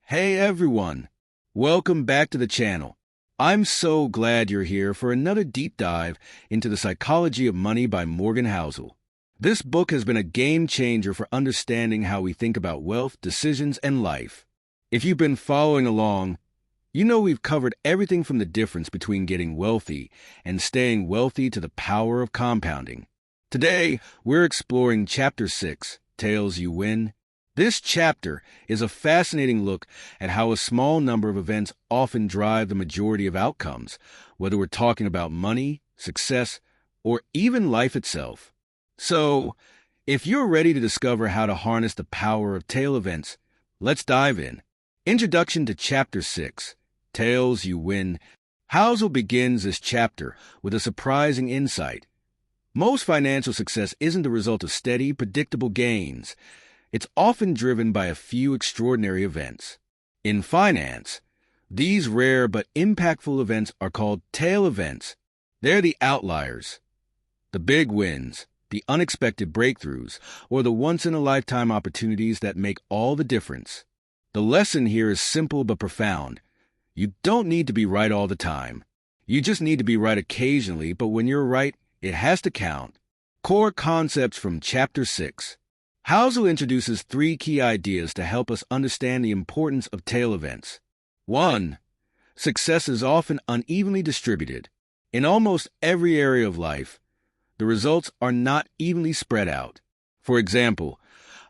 Hey everyone, welcome back to the channel. I'm so glad you're here for another deep dive into the psychology of money by Morgan Housel. This book has been a game changer for understanding how we think about wealth, decisions, and life. If you've been following along, you know we've covered everything from the difference between getting wealthy and staying wealthy to the power of compounding. Today, we're exploring Chapter 6, Tails You Win. This chapter is a fascinating look at how a small number of events often drive the majority of outcomes, whether we're talking about money, success, or even life itself. So, if you're ready to discover how to harness the power of tail events, let's dive in. Introduction to Chapter 6, Tails You Win. Housel begins this chapter with a surprising insight. Most financial success isn't the result of steady, predictable gains. It's often driven by a few extraordinary events. In finance, these rare but impactful events are called tail events. They're the outliers, the big wins, the unexpected breakthroughs, or the once-in-a-lifetime opportunities that make all the difference. The lesson here is simple but profound. You don't need to be right all the time. You just need to be right occasionally, but when you're right, it has to count. Core concepts from Chapter 6. Housel introduces three key ideas to help us understand the importance of tail events. 1. Success is often unevenly distributed. In almost every area of life, the results are not evenly spread out. For example,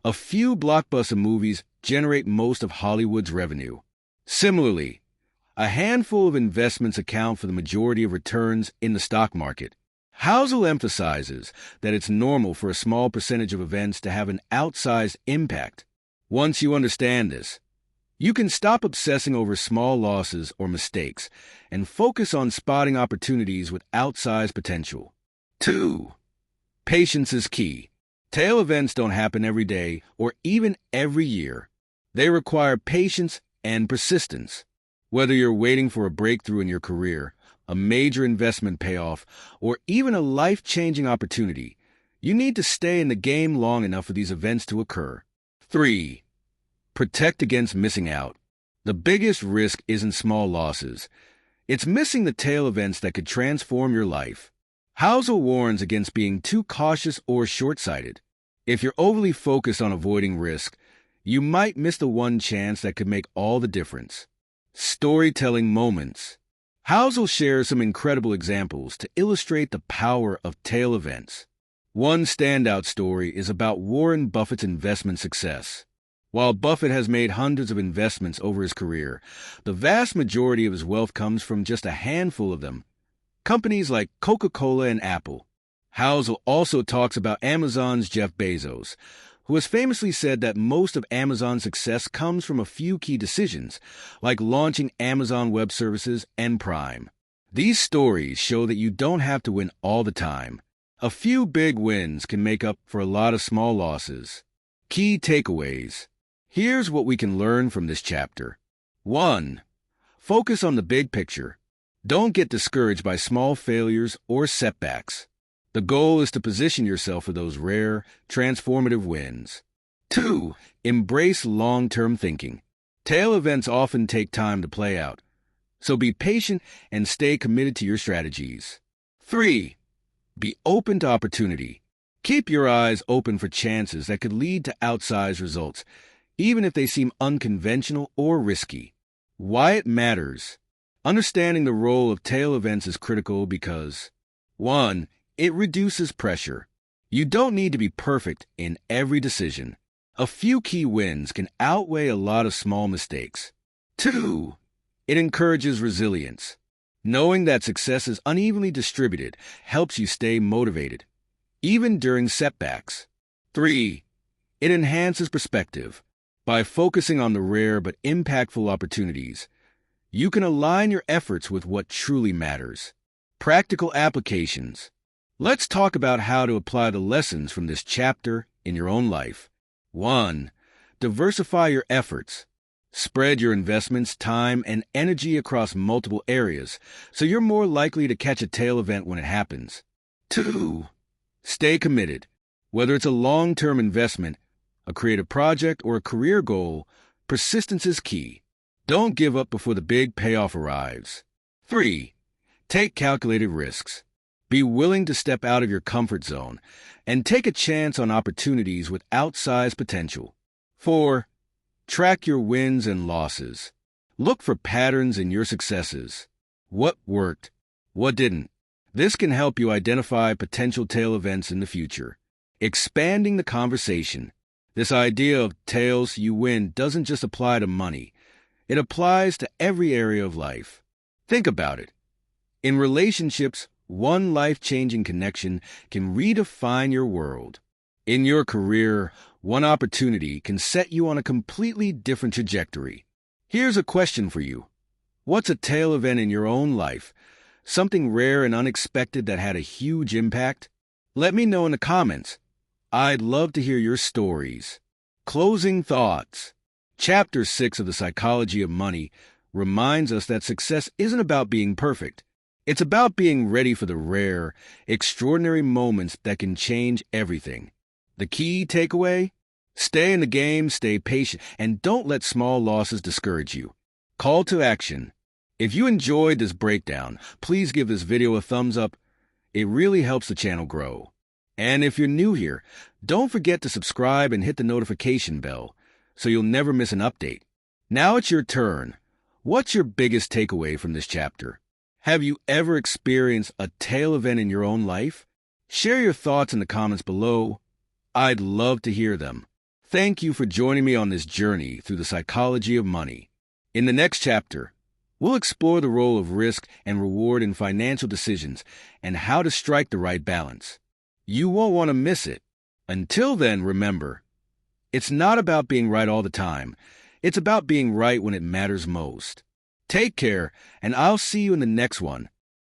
a few blockbuster movies generate most of Hollywood's revenue. Similarly, a handful of investments account for the majority of returns in the stock market. Housel emphasizes that it's normal for a small percentage of events to have an outsized impact. Once you understand this, you can stop obsessing over small losses or mistakes and focus on spotting opportunities with outsized potential. 2. Patience is key. Tail events don't happen every day or even every year. They require patience and persistence. Whether you're waiting for a breakthrough in your career, a major investment payoff, or even a life-changing opportunity, you need to stay in the game long enough for these events to occur. 3. Protect against missing out. The biggest risk isn't small losses. It's missing the tail events that could transform your life. Housel warns against being too cautious or short-sighted. If you're overly focused on avoiding risk, you might miss the one chance that could make all the difference. Storytelling moments. Housel shares some incredible examples to illustrate the power of tail events. One standout story is about Warren Buffett's investment success. While Buffett has made hundreds of investments over his career, the vast majority of his wealth comes from just a handful of them, companies like Coca-Cola and Apple. Housel also talks about Amazon's Jeff Bezos, who has famously said that most of Amazon's success comes from a few key decisions, like launching Amazon Web Services and Prime. These stories show that you don't have to win all the time. A few big wins can make up for a lot of small losses. Key takeaways. Here's what we can learn from this chapter. 1. Focus on the big picture. Don't get discouraged by small failures or setbacks. The goal is to position yourself for those rare, transformative wins. 2. Embrace long-term thinking. Tail events often take time to play out, so be patient and stay committed to your strategies. 3. Be open to opportunity. Keep your eyes open for chances that could lead to outsized results, even if they seem unconventional or risky. Why it matters. Understanding the role of tail events is critical because 1. It reduces pressure. You don't need to be perfect in every decision. A few key wins can outweigh a lot of small mistakes. 2. It encourages resilience. Knowing that success is unevenly distributed helps you stay motivated, even during setbacks. 3. It enhances perspective. By focusing on the rare but impactful opportunities, you can align your efforts with what truly matters. Practical applications. Let's talk about how to apply the lessons from this chapter in your own life. 1. Diversify your efforts. Spread your investments, time, and energy across multiple areas, so you're more likely to catch a tail event when it happens. 2. Stay committed. Whether it's a long-term investment, a creative project, or a career goal, persistence is key. Don't give up before the big payoff arrives. 3. Take calculated risks. Be willing to step out of your comfort zone and take a chance on opportunities with outsized potential. 4. Track your wins and losses. Look for patterns in your successes. What worked? What didn't? This can help you identify potential tail events in the future. Expanding the conversation. This idea of tails you win doesn't just apply to money. It applies to every area of life. Think about it. In relationships, one life-changing connection can redefine your world. In your career, one opportunity can set you on a completely different trajectory. Here's a question for you. What's a tail event in your own life? Something rare and unexpected that had a huge impact? Let me know in the comments. I'd love to hear your stories. Closing thoughts. Chapter 6 of The Psychology of Money reminds us that success isn't about being perfect. It's about being ready for the rare, extraordinary moments that can change everything. The key takeaway? Stay in the game, stay patient, and don't let small losses discourage you. Call to action. If you enjoyed this breakdown, please give this video a thumbs up. It really helps the channel grow. And if you're new here, don't forget to subscribe and hit the notification bell so you'll never miss an update. Now it's your turn. What's your biggest takeaway from this chapter? Have you ever experienced a tail event in your own life? Share your thoughts in the comments below. I'd love to hear them. Thank you for joining me on this journey through the psychology of money. In the next chapter, we'll explore the role of risk and reward in financial decisions and how to strike the right balance. You won't want to miss it. Until then, remember, it's not about being right all the time. It's about being right when it matters most. Take care, and I'll see you in the next one.